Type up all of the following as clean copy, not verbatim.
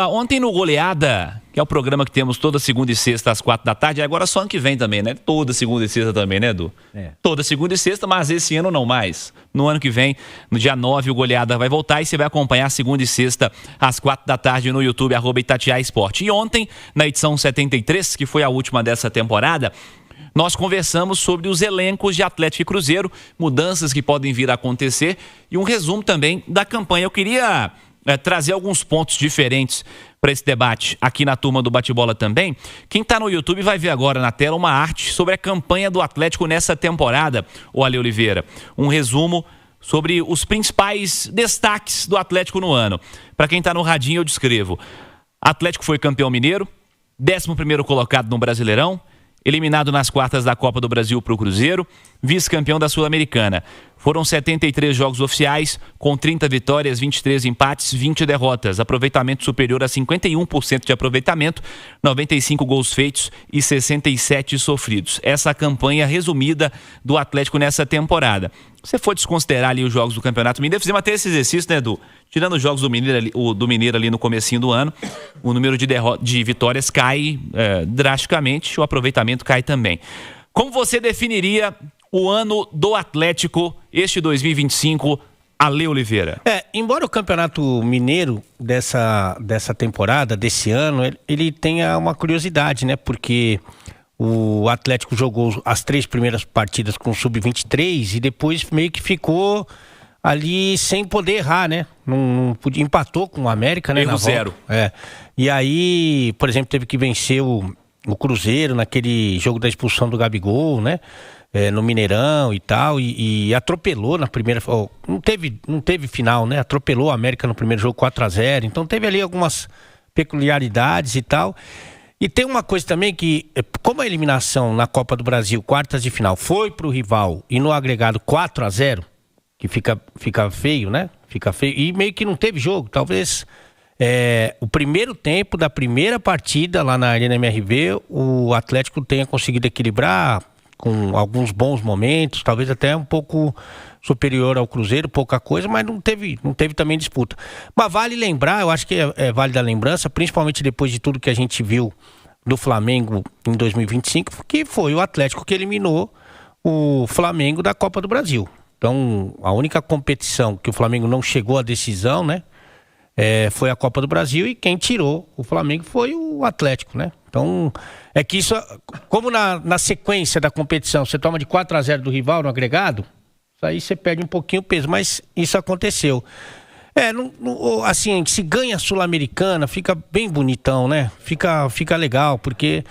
Ontem no Goleada, que é o programa que temos toda segunda e sexta às 4 da tarde, agora só ano que vem também, né? Toda segunda e sexta também, né, Edu? Toda segunda e sexta, mas esse ano não mais. No ano que vem, no dia 9, o Goleada vai voltar e você vai acompanhar segunda e sexta às 4 da tarde no YouTube, @Itatiaia Esporte. E ontem, na edição 73, que foi a última dessa temporada, nós conversamos sobre os elencos de Atlético e Cruzeiro, mudanças que podem vir a acontecer e um resumo também da campanha. Eu queria trazer alguns pontos diferentes para esse debate aqui na turma do Bate-Bola também. Quem está no YouTube vai ver agora na tela uma arte sobre a campanha do Atlético nessa temporada, o Ale Oliveira. Um resumo sobre os principais destaques do Atlético no ano. Para quem está no radinho, eu descrevo. Atlético foi campeão mineiro, 11º colocado no Brasileirão, eliminado nas quartas da Copa do Brasil para o Cruzeiro, vice-campeão da Sul-Americana. Foram 73 jogos oficiais, com 30 vitórias, 23 empates, 20 derrotas. Aproveitamento superior a 51% de aproveitamento, 95 gols feitos e 67 sofridos. Essa campanha resumida do Atlético nessa temporada. Se você for desconsiderar ali os jogos do Campeonato Mineiro, fizemos até esse exercício, né, Edu? Tirando os jogos do Mineiro ali no comecinho do ano, o número de vitórias cai drasticamente, o aproveitamento cai também. Como você definiria o ano do Atlético, este 2025, Ale Oliveira? Embora o Campeonato Mineiro dessa temporada, desse ano, ele tenha uma curiosidade, né? Porque o Atlético jogou as 3 primeiras partidas com o Sub-23 e depois meio que ficou ali sem poder errar, né? Não podia, empatou com o América, né? Erro zero. E aí, por exemplo, teve que vencer o Cruzeiro naquele jogo da expulsão do Gabigol, né? No Mineirão e tal, e atropelou na primeira... não teve final, né? Atropelou a América no primeiro jogo 4-0, então teve ali algumas peculiaridades e tal. E tem uma coisa também que, como a eliminação na Copa do Brasil, quartas de final, foi pro rival e no agregado 4-0, que fica feio, né? Fica feio, e meio que não teve jogo, talvez... o primeiro tempo da primeira partida lá na Arena MRV, o Atlético tenha conseguido equilibrar com alguns bons momentos, talvez até um pouco superior ao Cruzeiro, pouca coisa, mas não teve também disputa. Mas vale lembrar, eu acho que é válida a lembrança, principalmente depois de tudo que a gente viu do Flamengo em 2025, que foi o Atlético que eliminou o Flamengo da Copa do Brasil. Então, a única competição que o Flamengo não chegou à decisão, né? Foi a Copa do Brasil, e quem tirou o Flamengo foi o Atlético, né? Então, é que isso, como na sequência da competição você toma de 4-0 do rival no agregado, isso aí você perde um pouquinho o peso, mas isso aconteceu. Assim, se ganha a Sul-Americana, fica bem bonitão, né? Fica legal, porque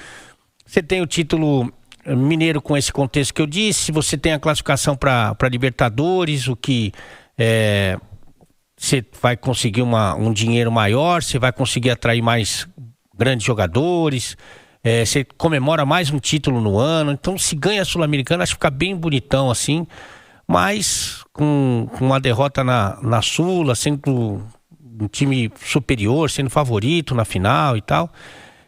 você tem o título mineiro com esse contexto que eu disse, você tem a classificação para Libertadores, o que você vai conseguir um dinheiro maior, você vai conseguir atrair mais grandes jogadores, você comemora mais um título no ano. Então, se ganha a Sul-Americana, acho que fica bem bonitão assim, mas com uma derrota na Sula, sendo um time superior, sendo favorito na final e tal,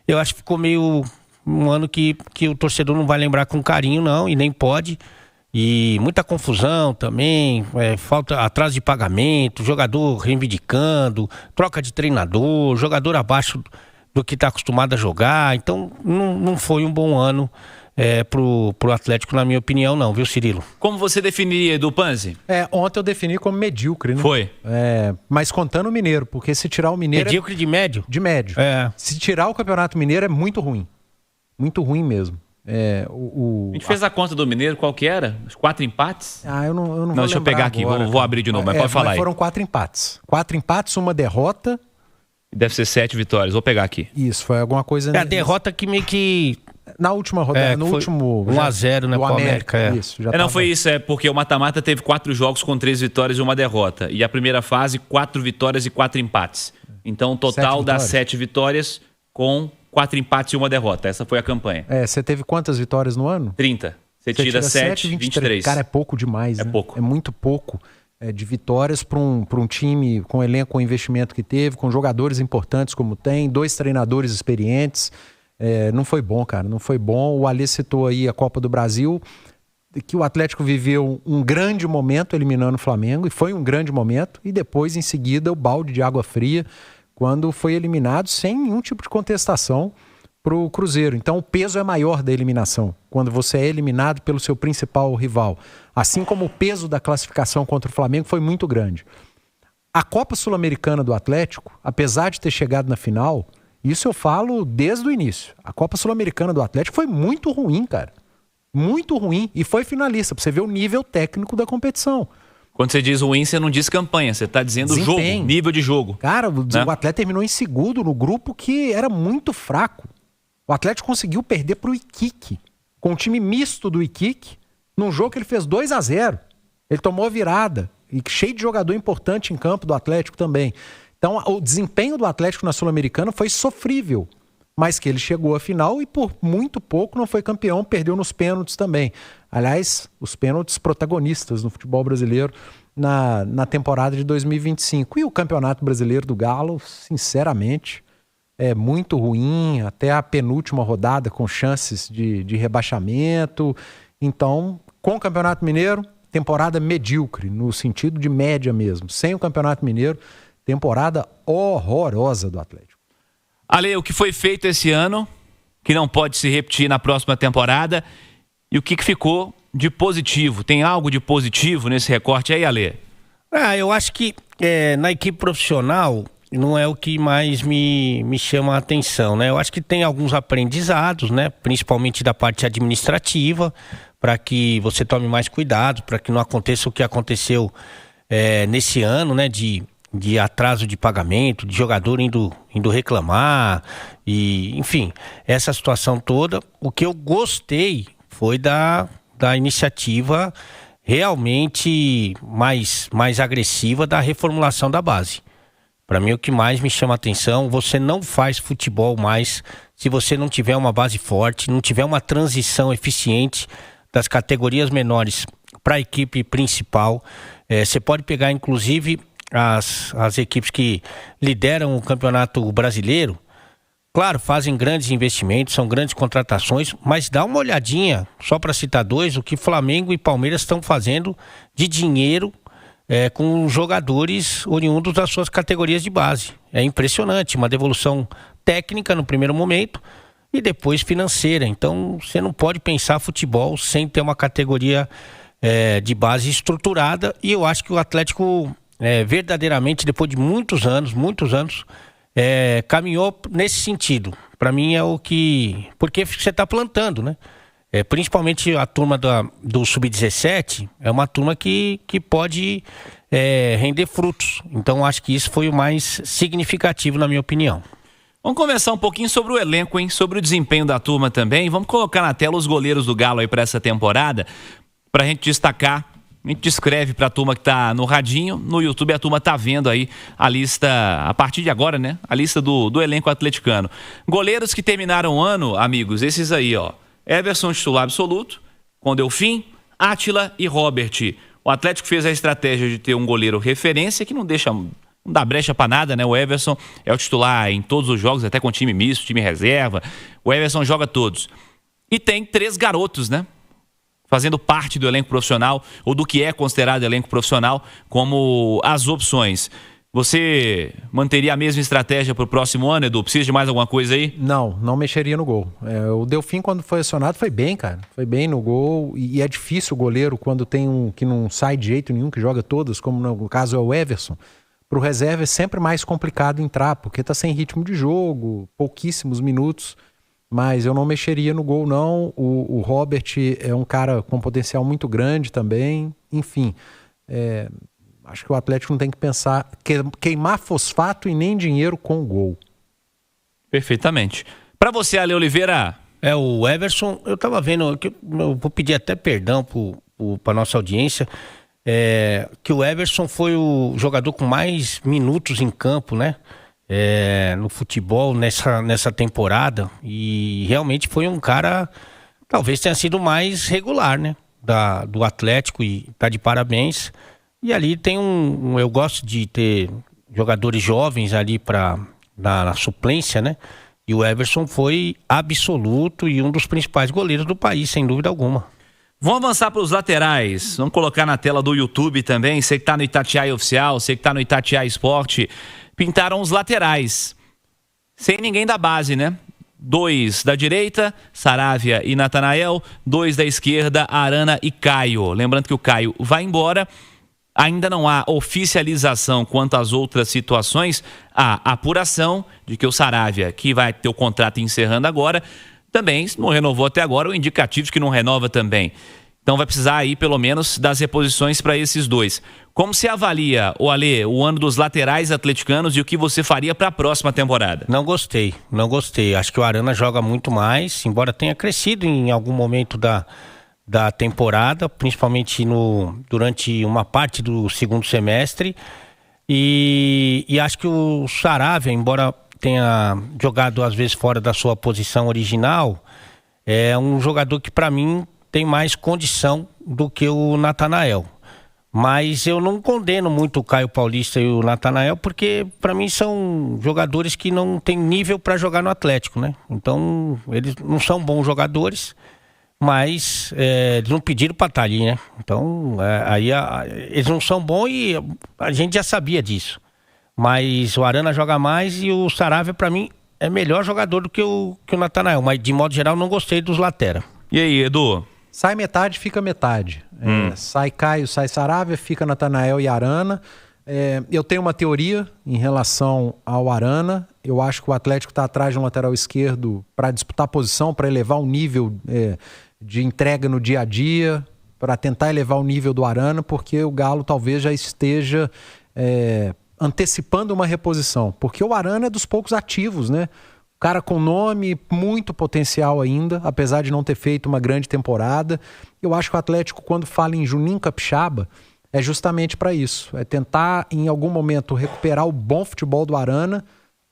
eu acho que ficou meio um ano que o torcedor não vai lembrar com carinho, não, e nem pode. E muita confusão também, falta atraso de pagamento, jogador reivindicando, troca de treinador, jogador abaixo do que está acostumado a jogar. Então não foi um bom ano pro Atlético, na minha opinião, não, viu, Cirilo? Como você definiria, Edu Panzi? Ontem eu defini como medíocre, né? Foi. Mas contando o Mineiro, porque se tirar o Mineiro... Medíocre de médio? De médio. Se tirar o Campeonato Mineiro é muito ruim. Muito ruim mesmo. A gente fez a conta do Mineiro, qual que era? Os 4 empates? Eu não vou deixa eu pegar aqui, agora, vou abrir de novo, mas pode falar aí. Foram 4 empates. 4 empates, uma derrota. Deve ser 7 vitórias, vou pegar aqui. Isso, foi alguma coisa... a derrota que meio que... Na última rodada, no último... 1-0, né, pro América. Isso, não, foi isso, porque o mata-mata teve 4 jogos com 3 vitórias e uma derrota. E a primeira fase, 4 vitórias e 4 empates. Então, o total dá 7 vitórias com 4 empates e uma derrota. Essa foi a campanha. Você teve quantas vitórias no ano? 30. Você tira 7, 23. Cara, é pouco demais, né? Pouco. É muito pouco de vitórias para um time com elenco, com investimento que teve, com jogadores importantes como tem, 2 treinadores experientes. Não foi bom, cara, não foi bom. O Alê citou aí a Copa do Brasil, que o Atlético viveu um grande momento eliminando o Flamengo, e foi um grande momento, e depois, em seguida, o balde de água fria, quando foi eliminado sem nenhum tipo de contestação para o Cruzeiro. Então o peso é maior da eliminação, quando você é eliminado pelo seu principal rival. Assim como o peso da classificação contra o Flamengo foi muito grande. A Copa Sul-Americana do Atlético, apesar de ter chegado na final, isso eu falo desde o início. A Copa Sul-Americana do Atlético foi muito ruim, cara. Muito ruim. E foi finalista, pra você ver o nível técnico da competição. Quando você diz ruim, você não diz campanha, você tá dizendo jogo, nível de jogo. Cara, o Atlético terminou em segundo no grupo que era muito fraco. O Atlético conseguiu perder pro Iquique, com um time misto do Iquique, num jogo que ele fez 2-0. Ele tomou a virada. E cheio de jogador importante em campo do Atlético também. Então, o desempenho do Atlético na Sul-Americana foi sofrível. Mas que ele chegou à final e por muito pouco não foi campeão, perdeu nos pênaltis também. Aliás, os pênaltis protagonistas no futebol brasileiro na temporada de 2025. E o Campeonato Brasileiro do Galo, sinceramente, é muito ruim, até a penúltima rodada com chances de rebaixamento. Então, com o Campeonato Mineiro, temporada medíocre, no sentido de média mesmo. Sem o Campeonato Mineiro, temporada horrorosa do Atlético. Ale, o que foi feito esse ano, que não pode se repetir na próxima temporada, e o que ficou de positivo? Tem algo de positivo nesse recorte aí, Ale? Eu acho que na equipe profissional não é o que mais me chama a atenção, né? Eu acho que tem alguns aprendizados, né? Principalmente da parte administrativa, para que você tome mais cuidado, para que não aconteça o que aconteceu nesse ano, né? De atraso de pagamento, de jogador indo reclamar, e enfim, essa situação toda. O que eu gostei foi da iniciativa realmente mais agressiva da reformulação da base. Para mim, o que mais me chama a atenção, você não faz futebol mais se você não tiver uma base forte, não tiver uma transição eficiente das categorias menores para a equipe principal. Você pode pegar, inclusive, as equipes que lideram o Campeonato Brasileiro. Claro, fazem grandes investimentos, são grandes contratações, mas dá uma olhadinha, só para citar dois, o que Flamengo e Palmeiras estão fazendo de dinheiro com jogadores oriundos das suas categorias de base. É impressionante, uma devolução técnica no primeiro momento e depois financeira. Então, você não pode pensar futebol sem ter uma categoria de base estruturada, e eu acho que o Atlético, verdadeiramente, depois de muitos anos, caminhou nesse sentido. Para mim é o que... Porque você está plantando, né? Principalmente a turma do Sub-17 é uma turma que pode render frutos. Então acho que isso foi o mais significativo, na minha opinião. Vamos conversar um pouquinho sobre o elenco, hein? Sobre o desempenho da turma também. Vamos colocar na tela os goleiros do Galo aí para essa temporada, para a gente destacar. A gente descreve para a turma que tá no radinho, no YouTube a turma tá vendo aí a lista, a partir de agora, né? A lista do elenco atleticano. Goleiros que terminaram o ano, amigos, esses aí, ó. Everson, titular absoluto, com Delfim, Átila e Robert. O Atlético fez a estratégia de ter um goleiro referência, que não dá brecha para nada, né? O Everson é o titular em todos os jogos, até com time misto, time reserva. O Everson joga todos. E tem 3 garotos, né? Fazendo parte do elenco profissional, ou do que é considerado elenco profissional, como as opções. Você manteria a mesma estratégia para o próximo ano, Edu? Precisa de mais alguma coisa aí? Não mexeria no gol. O Delfim, quando foi acionado, foi bem, cara. Foi bem no gol. E é difícil o goleiro, quando tem um que não sai de jeito nenhum, que joga todas, como no caso é o Everson. Para o reserva é sempre mais complicado entrar, porque está sem ritmo de jogo, pouquíssimos minutos. Mas eu não mexeria no gol, não. O Robert é um cara com potencial muito grande também. Enfim, acho que o Atlético não tem que pensar queimar fosfato e nem dinheiro com o gol. Perfeitamente. Para você, Ale Oliveira... O Everson, eu tava vendo, eu vou pedir até perdão para nossa audiência, que o Everson foi o jogador com mais minutos em campo, né? No futebol nessa temporada, e realmente foi um cara, talvez tenha sido mais regular, né, do Atlético, e tá de parabéns. E ali tem eu gosto de ter jogadores jovens ali na suplência, né, e o Everson foi absoluto e um dos principais goleiros do país, sem dúvida alguma. Vamos avançar para os laterais. Vamos colocar na tela do YouTube também. Você que tá no Itatiaia Oficial, você que tá no Itatiaia Esporte. pintaram os laterais. Sem ninguém da base, né? 2 da direita, Saravia e Natanael. 2 da esquerda, Arana e Caio. Lembrando que o Caio vai embora. Ainda não há oficialização quanto às outras situações. Há apuração de que o Saravia, que vai ter o contrato encerrando agora, também não renovou até agora, o indicativo de que não renova também. Então vai precisar aí pelo menos das reposições para esses dois. Como você avalia, Alê, o ano dos laterais atleticanos e o que você faria para a próxima temporada? Não gostei. Acho que o Arana joga muito mais, embora tenha crescido em algum momento da temporada, principalmente durante uma parte do segundo semestre. E acho que o Saravia, embora tenha jogado às vezes fora da sua posição original, é um jogador que para mim tem mais condição do que o Natanael. Mas eu não condeno muito o Caio Paulista e o Natanael, porque para mim são jogadores que não têm nível para jogar no Atlético, né? Então eles não são bons jogadores, mas eles não pediram para estar ali, né? Então eles não são bons e a gente já sabia disso. Mas o Arana joga mais e o Saravia para mim é melhor jogador do que o Natanael. Mas de modo geral não gostei dos laterais. E aí, Edu? Sai metade, fica metade. Sai Caio, sai Saravia, fica Natanael e Arana. Eu tenho uma teoria em relação ao Arana. Eu acho que o Atlético está atrás de um lateral esquerdo para disputar posição, para elevar o nível de entrega no dia a dia, para tentar elevar o nível do Arana, porque o Galo talvez já esteja antecipando uma reposição. Porque o Arana é dos poucos ativos, né? Cara com nome, muito potencial ainda, apesar de não ter feito uma grande temporada. Eu acho que o Atlético, quando fala em Juninho Capixaba, é justamente para isso. É tentar, em algum momento, recuperar o bom futebol do Arana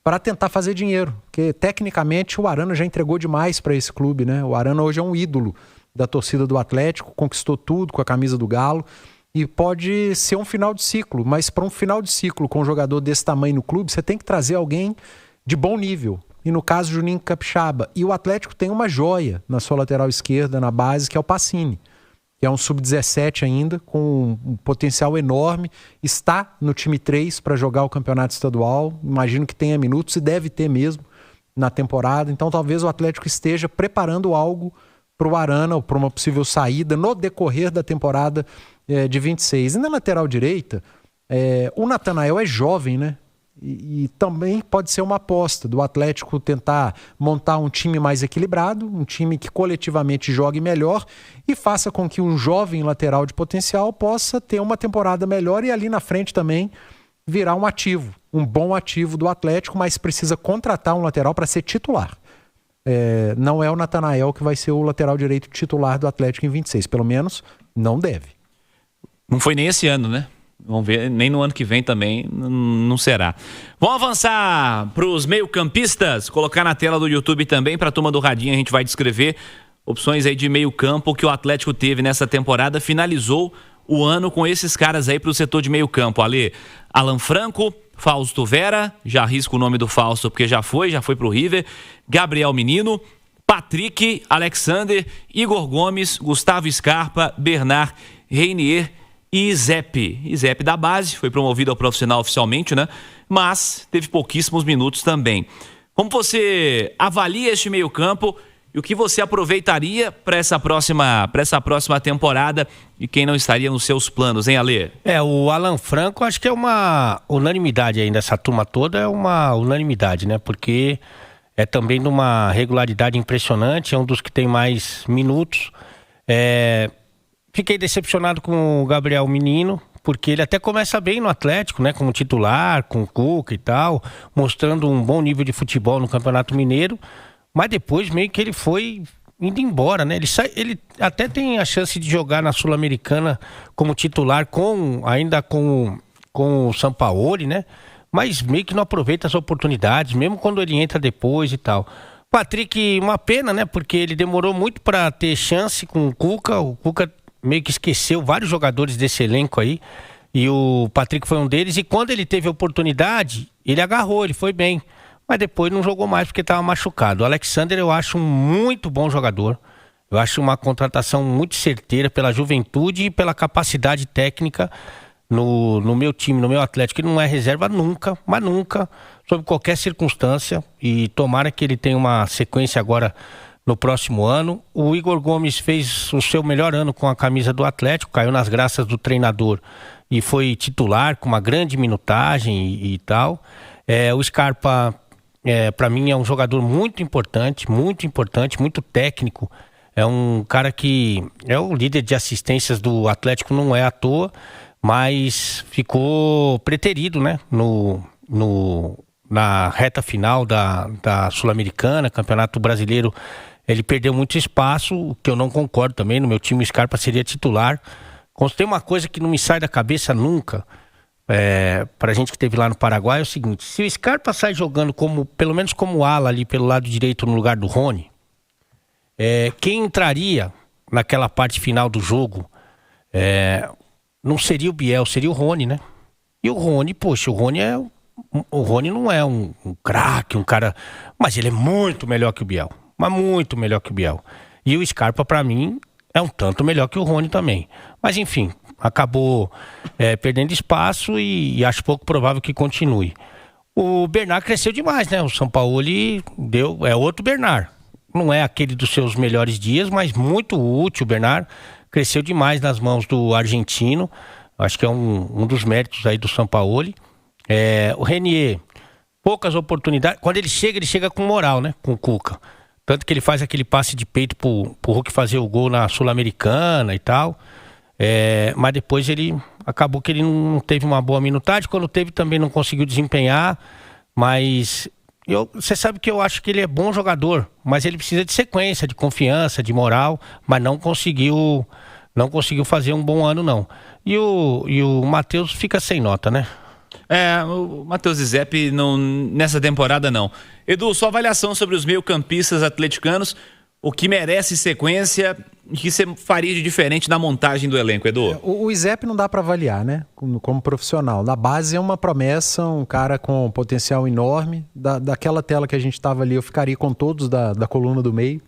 para tentar fazer dinheiro. Porque, tecnicamente, o Arana já entregou demais para esse clube, né? O Arana hoje é um ídolo da torcida do Atlético, conquistou tudo com a camisa do Galo. E pode ser um final de ciclo, mas para um final de ciclo com um jogador desse tamanho no clube, você tem que trazer alguém de bom nível. E no caso, Juninho Capixaba. E o Atlético tem uma joia na sua lateral esquerda, na base, que é o Pacini, que é um sub-17 ainda, com um potencial enorme. Está no time 3 para jogar o campeonato estadual. Imagino que tenha minutos e deve ter mesmo na temporada. Então talvez o Atlético esteja preparando algo para o Arana, ou para uma possível saída no decorrer da temporada de 26. E na lateral direita, o Natanael é jovem, né? E também pode ser uma aposta do Atlético tentar montar um time mais equilibrado, um time que coletivamente jogue melhor e faça com que um jovem lateral de potencial possa ter uma temporada melhor e ali na frente também virar um ativo, um bom ativo do Atlético, mas precisa contratar um lateral para ser titular. Não é o Natanael que vai ser o lateral direito titular do Atlético em 26, pelo menos não deve. Não foi nem esse ano, né? Vamos ver, nem no ano que vem também não será. Vamos avançar para os meio-campistas, colocar na tela do YouTube também, para a turma do Radinho, a gente vai descrever opções aí de meio-campo que o Atlético teve nessa temporada. Finalizou o ano com esses caras aí para o setor de meio-campo. Ali, Alan Franco, Fausto Vera, já arrisco o nome do Fausto porque já foi para o River, Gabriel Menino, Patrick, Alexander, Igor Gomes, Gustavo Scarpa, Bernard, Reinier e Izep da base, foi promovido ao profissional oficialmente, né? Mas teve pouquíssimos minutos também. Como você avalia este meio-campo e o que você aproveitaria para essa próxima temporada e quem não estaria nos seus planos, hein, Alê? O Alan Franco, acho que é uma unanimidade aí nessa turma toda, é uma unanimidade, né? Porque é também de uma regularidade impressionante, é um dos que tem mais minutos. Fiquei decepcionado com o Gabriel Menino, porque ele até começa bem no Atlético, né, como titular, com o Cuca e tal, mostrando um bom nível de futebol no Campeonato Mineiro, mas depois meio que ele foi indo embora, né? Ele até tem a chance de jogar na Sul-Americana como titular, ainda com o Sampaoli, né? Mas meio que não aproveita as oportunidades, mesmo quando ele entra depois e tal. Patrick, uma pena, né? Porque ele demorou muito para ter chance com o Cuca meio que esqueceu vários jogadores desse elenco aí, e o Patrick foi um deles, e quando ele teve a oportunidade, ele agarrou, ele foi bem, mas depois não jogou mais porque estava machucado. O Alexander eu acho um muito bom jogador, eu acho uma contratação muito certeira pela juventude e pela capacidade técnica no meu time, no meu Atlético. Ele não é reserva nunca, mas nunca, sob qualquer circunstância. E tomara que ele tenha uma sequência agora no próximo ano. O Igor Gomes fez o seu melhor ano com a camisa do Atlético, caiu nas graças do treinador e foi titular com uma grande minutagem e tal. O Scarpa, para mim, é um jogador muito importante, muito técnico. É um cara que é o líder de assistências do Atlético, não é à toa, mas ficou preterido, né? Na reta final da Sul-Americana, Campeonato Brasileiro, ele perdeu muito espaço, o que eu não concordo também. No meu time, o Scarpa seria titular. Tem uma coisa que não me sai da cabeça nunca, pra gente que esteve lá no Paraguai, é o seguinte: se o Scarpa sai jogando pelo menos como ala ali pelo lado direito no lugar do Rony, quem entraria naquela parte final do jogo não seria o Biel, seria o Rony, né? E o Rony, poxa, o Rony não é um craque, um cara, mas ele é muito melhor que o Biel, mas muito melhor que o Biel. E o Scarpa, pra mim, é um tanto melhor que o Rony também. Mas enfim, acabou perdendo espaço e acho pouco provável que continue. O Bernard cresceu demais, né? O Sampaoli é outro Bernard. Não é aquele dos seus melhores dias, mas muito útil. O Bernard cresceu demais nas mãos do argentino. Acho que é um dos méritos aí do Sampaoli. O Renier, poucas oportunidades. Quando ele chega com moral, né? Com o Cuca. Tanto que ele faz aquele passe de peito pro Hulk fazer o gol na Sul-Americana e tal. Mas depois acabou que ele não teve uma boa minutagem. Quando teve também não conseguiu desempenhar. Mas você sabe que eu acho que ele é bom jogador, mas ele precisa de sequência, de confiança, de moral. Mas não conseguiu fazer um bom ano, não. E o Matheus fica sem nota, né? O Matheus Zizep nessa temporada não. Edu, sua avaliação sobre os meio-campistas atleticanos, o que merece sequência e o que você faria de diferente na montagem do elenco, Edu? O Zizep não dá para avaliar, né? Como profissional. Na base é uma promessa, um cara com potencial enorme. Daquela tela que a gente estava ali, eu ficaria com todos da coluna do meio.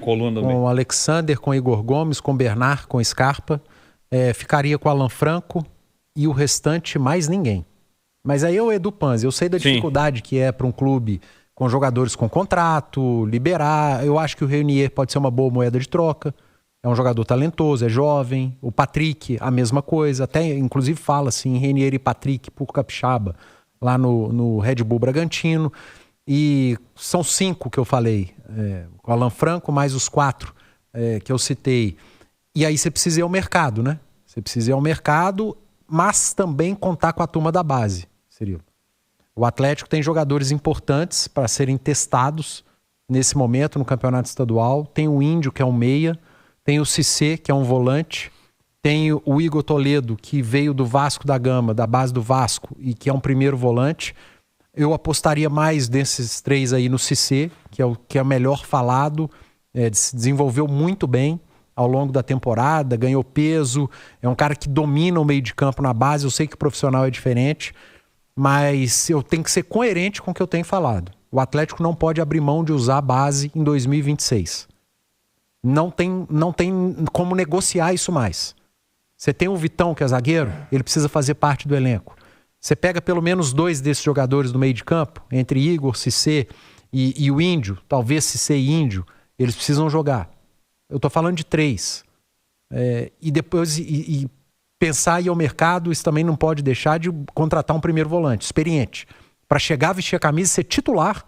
Coluna do meio. Com o Alexander, com o Igor Gomes, com o Bernard, com o Scarpa. Ficaria com o Alan Franco e o restante mais ninguém. Mas aí é o Edu Panzi, eu sei da dificuldade que é para um clube com jogadores com contrato, liberar. Eu acho que o Renier pode ser uma boa moeda de troca. É um jogador talentoso, é jovem. O Patrick, a mesma coisa. Até, inclusive, fala assim, Renier e Patrick por Capixaba, lá no Red Bull Bragantino. E são 5 que eu falei. O Alan Franco, mais os 4 que eu citei. E aí você precisa ir ao mercado, né? Você precisa ir ao mercado, mas também contar com a turma da base. O Atlético tem jogadores importantes para serem testados nesse momento no campeonato estadual. Tem o Índio, que é um meia. Tem o Cissé, que é um volante. Tem o Igor Toledo, que veio do Vasco da Gama, da base do Vasco, e que é um primeiro volante. Eu apostaria mais desses 3 aí no Cissé, que é o melhor falado. Se desenvolveu muito bem ao longo da temporada, ganhou peso. É um cara que domina o meio de campo na base. Eu sei que o profissional é diferente, mas eu tenho que ser coerente com o que eu tenho falado. O Atlético não pode abrir mão de usar a base em 2026. Não tem como negociar isso mais. Você tem o Vitão, que é zagueiro, ele precisa fazer parte do elenco. Você pega pelo menos 2 desses jogadores do meio de campo, entre Igor, Cissé e o Índio, talvez Cissé e Índio, eles precisam jogar. Eu tô falando de 3. E depois... pensar em ir ao mercado, isso também não pode deixar de contratar um primeiro volante experiente, para chegar, vestir a camisa e ser titular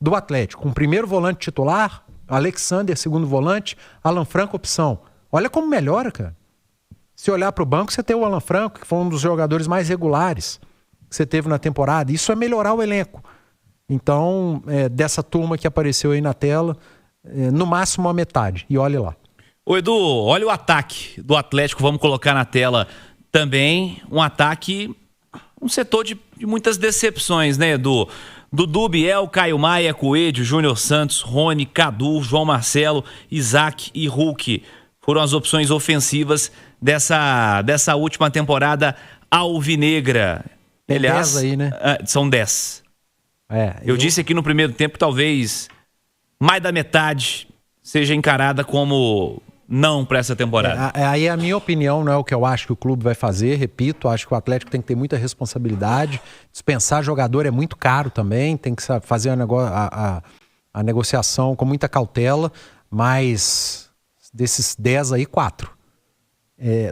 do Atlético. Um primeiro volante titular, Alexander, segundo volante, Alan Franco, opção. Olha como melhora, cara. Se olhar para o banco, você tem o Alan Franco, que foi um dos jogadores mais regulares que você teve na temporada. Isso é melhorar o elenco. Então, dessa turma que apareceu aí na tela, no máximo a metade. E olhe lá. Ô Edu, olha o ataque do Atlético, vamos colocar na tela também. Um ataque, um setor de muitas decepções, né, Edu? Dudu, Biel, Caio Maia, Coelho, Júnior Santos, Rony, Cadu, João Marcelo, Isaac e Hulk. Foram as opções ofensivas dessa última temporada alvinegra. Tem Aliás, 10 aí, né? São 10. Eu disse aqui no primeiro tempo, talvez mais da metade seja encarada como não para essa temporada? Aí a minha opinião não é o que eu acho que o clube vai fazer, repito, acho que o Atlético tem que ter muita responsabilidade, dispensar jogador é muito caro também, tem que fazer a negociação com muita cautela, mas desses 10 aí, 4.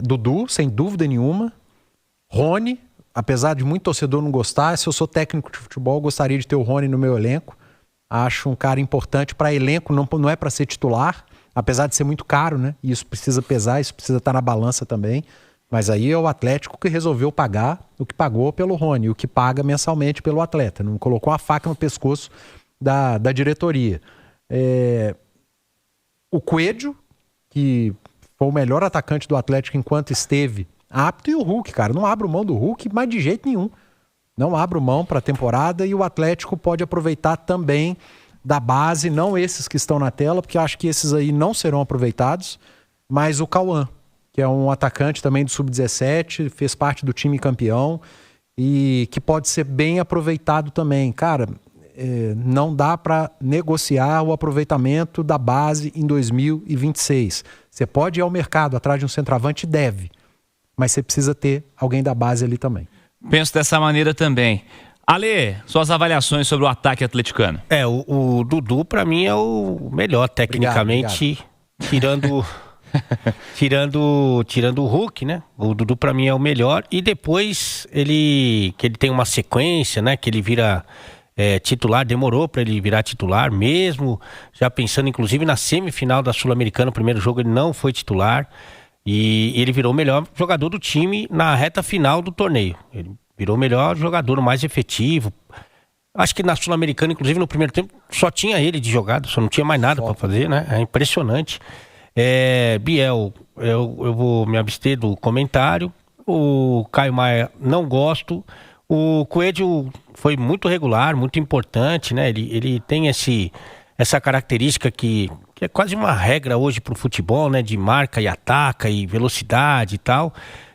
Dudu, sem dúvida nenhuma, Rony, apesar de muito torcedor não gostar, se eu sou técnico de futebol, eu gostaria de ter o Rony no meu elenco, acho um cara importante para elenco, não é para ser titular, apesar de ser muito caro, né? E isso precisa pesar, isso precisa estar na balança também. Mas aí é o Atlético que resolveu pagar o que pagou pelo Rony, o que paga mensalmente pelo atleta. Não colocou a faca no pescoço da diretoria. O Coelho, que foi o melhor atacante do Atlético enquanto esteve apto, e o Hulk, cara. Não abro mão do Hulk, mas de jeito nenhum. Não abro mão para a temporada, e o Atlético pode aproveitar também da base, não esses que estão na tela, porque eu acho que esses aí não serão aproveitados, mas o Cauã, que é um atacante também do Sub-17, fez parte do time campeão e que pode ser bem aproveitado também. Cara, não dá para negociar o aproveitamento da base em 2026. Você pode ir ao mercado atrás de um centroavante, deve, mas você precisa ter alguém da base ali também. Penso dessa maneira também. Ale, suas avaliações sobre o ataque atleticano. O Dudu, pra mim, é o melhor tecnicamente, obrigado. Tirando o Hulk, né? O Dudu, pra mim, é o melhor. E depois, que ele tem uma sequência, né? Que ele vira titular, demorou pra ele virar titular mesmo. Já pensando, inclusive, na semifinal da Sul-Americana, o primeiro jogo, ele não foi titular. E ele virou o melhor jogador do time na reta final do torneio. Ele virou o melhor jogador, o mais efetivo. Acho que na Sul-Americana, inclusive no primeiro tempo, só tinha ele de jogada, só não tinha mais nada para fazer, né? É impressionante. Biel, eu vou me abster do comentário. O Caio Maia, não gosto. O Coelho foi muito regular, muito importante, né? Ele tem essa característica que é quase uma regra hoje para o futebol, né? De marca e ataca e velocidade e tal.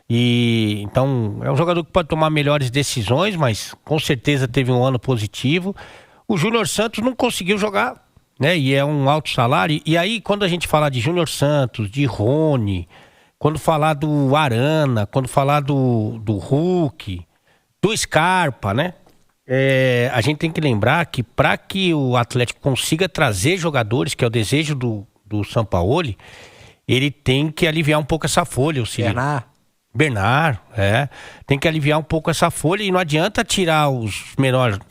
E então é um jogador que pode tomar melhores decisões, mas com certeza teve um ano positivo. O Júnior Santos não conseguiu jogar, né? E é um alto salário. E aí, quando a gente falar de Júnior Santos, de Rony, quando falar do Arana, quando falar do Hulk, do Scarpa, né? A gente tem que lembrar que para que o Atlético consiga trazer jogadores, que é o desejo do Sampaoli, ele tem que aliviar um pouco essa folha, o Cirilo. Bernard, tem que aliviar um pouco essa folha e não adianta tirar os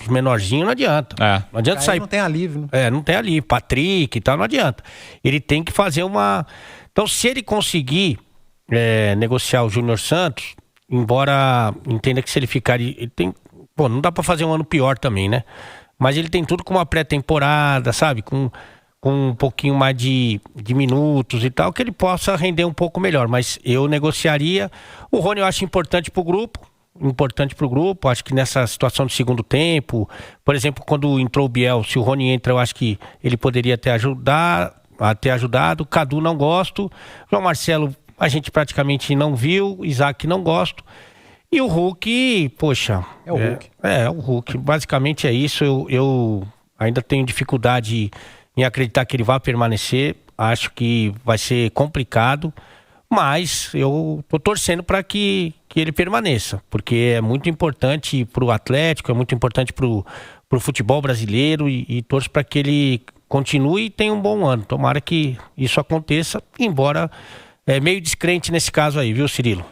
menorzinhos, não adianta. Não adianta sair. Não tem alívio, né? Não tem alívio. Patrick e tal, não adianta. Ele tem que fazer uma. Então, se ele conseguir negociar o Júnior Santos, embora entenda que se ele ficar. Ele tem. Pô, não dá pra fazer um ano pior também, né? Mas ele tem tudo com uma pré-temporada, sabe? Com um pouquinho mais de minutos e tal, que ele possa render um pouco melhor. Mas eu negociaria. O Rony eu acho importante pro grupo. Acho que nessa situação de segundo tempo, por exemplo, quando entrou o Biel, se o Rony entra, eu acho que ele poderia ter ajudado. Cadu não gosto. João Marcelo, a gente praticamente não viu. Isaac não gosto. E o Hulk, poxa... o Hulk. O Hulk. Basicamente é isso. Eu ainda tenho dificuldade em acreditar que ele vai permanecer. Acho que vai ser complicado, mas eu tô torcendo para que ele permaneça, porque é muito importante para o Atlético, é muito importante para o futebol brasileiro e torço para que ele continue e tenha um bom ano. Tomara que isso aconteça, embora meio descrente nesse caso aí, viu, Cirilo?